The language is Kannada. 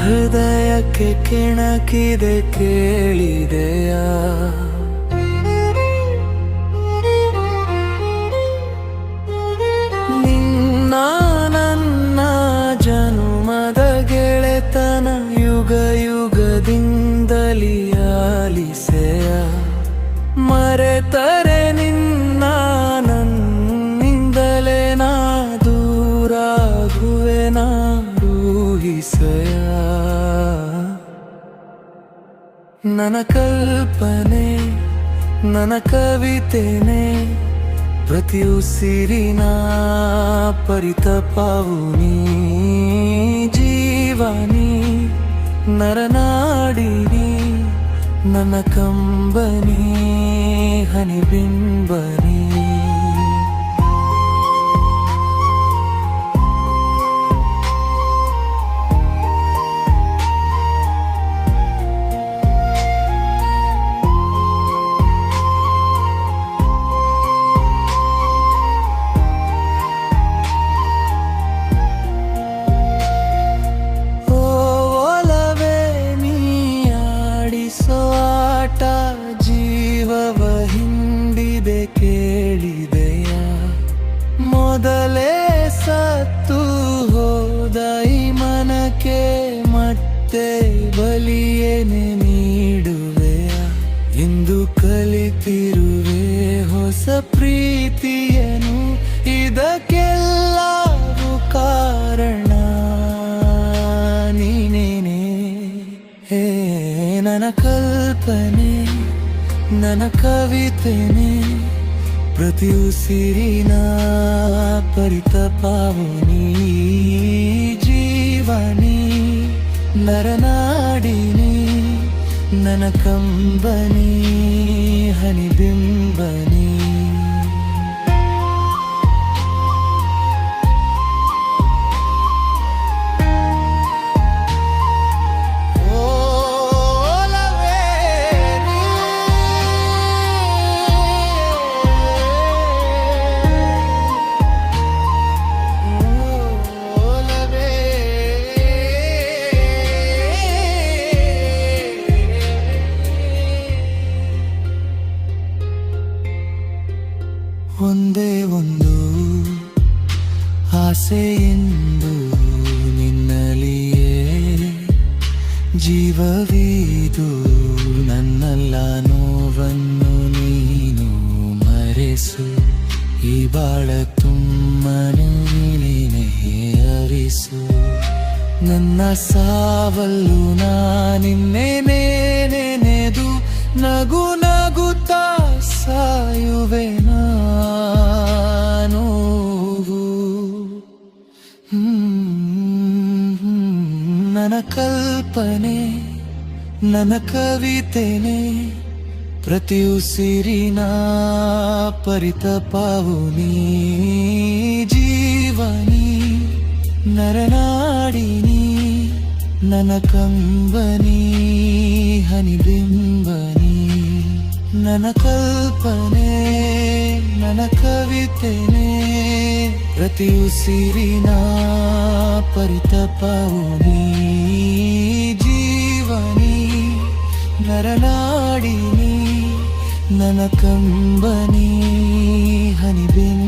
ಹೃದಯಕ್ಕೆ ಕೆಣಕಿದೆ ಕೇಳಿದೆಯಾ? ನಿನ್ನ ನನ್ನ ಜನುಮದ ಗೆಳೆತನ ಯುಗ ಯುಗದಿಂದಲೀ ಆಲಿಸೆಯ. ಮರೆತರೆ ನಿನ್ನ ನನ್ನಿಂದಲೇ ನಾ ದೂರಾಗುವೆ ನಾ ಊಹಿಸೆಯ. ನನ್ನ ಕಲ್ಪನೆ ನನ್ನ ಕವಿತೆನೆ ಪ್ರತಿ ಉಸಿರಿನ ಪರಿತಪವು ನೀ. ಜೀವನಿ ನರನಾಡಿನಿ ನನ್ನ ಕಂಬನಿ ಹನಿಬಿಂಬನಿ. ಜೀವವ ಹಿಂಡಿದೆ ಕೇಳಿದೆಯ? ಮೊದಲೇ ಸತ್ತು ಹೋದ ಈ ಮನಕ್ಕೆ ಮತ್ತೆ ಬಲಿಯೇನೆ ನೀಡುವೆಯ? ಎಂದು ಕಲಿತಿರುವೆ ಹೊಸ ಪ್ರೀತಿಯನು, ಇದಕ್ಕೆಲ್ಲವೂ ಕಾರಣ ನೀನೇನೆ. ಹೇ ನನ್ನ ಕಲ್ಪನೆ ನನ್ನ ಕವಿತೆನೆ ಪ್ರತಿ ಉಸಿರಿನ ಪರಿತಪವು ನೀ. ಜೀವನಿ ನರನಾಡಿನಿ ನನ್ನ ಕಂಬನಿ ಹನಿಬಿಂಬನಿ. ಒಂದೇ ಒಂದು ಆಸೆಯೆಂದು ನಿನ್ನಲ್ಲಿಯೇ ಜೀವವಿದು. ನನ್ನೆಲ್ಲ ನೋವನ್ನು ನೀನು ಮರೆಸು, ಈ ಬಾಳ ತುಮ್ಮನು ನೀನೇ ಅರಿಸು. ನನ್ನ ಸಾವಲ್ಲು ನಾನಿನ್ನೇನೆ ನೆನೆದು ನಗು ನಗುತ್ತಾ ಸಾಯುವೆ ನಾನು. ನನ್ನ ಕಲ್ಪನೆ ನನ್ನ ಕವಿತೆನೆ ಪ್ರತಿ ಉಸಿರಿನ ಪರಿತಪವು ನೀ. ಜೀವನಿ ನರನಾಡಿನಿ ನನ್ನ ಕಂಬನಿ ಹನಿಬಿಂಬನಿ. ನನ್ನ ಕಲ್ಪನೆ ನನ್ನ ಕವಿತೆನೆ ಪ್ರತಿ ಉಸಿರಿನ ಪರಿತಪವು ನೀ. ಜೀವನಿ ನರನಾಡಿನಿ ನನ್ನ ಕಂಬನಿ ಹನಿಬಿಂಬನಿ.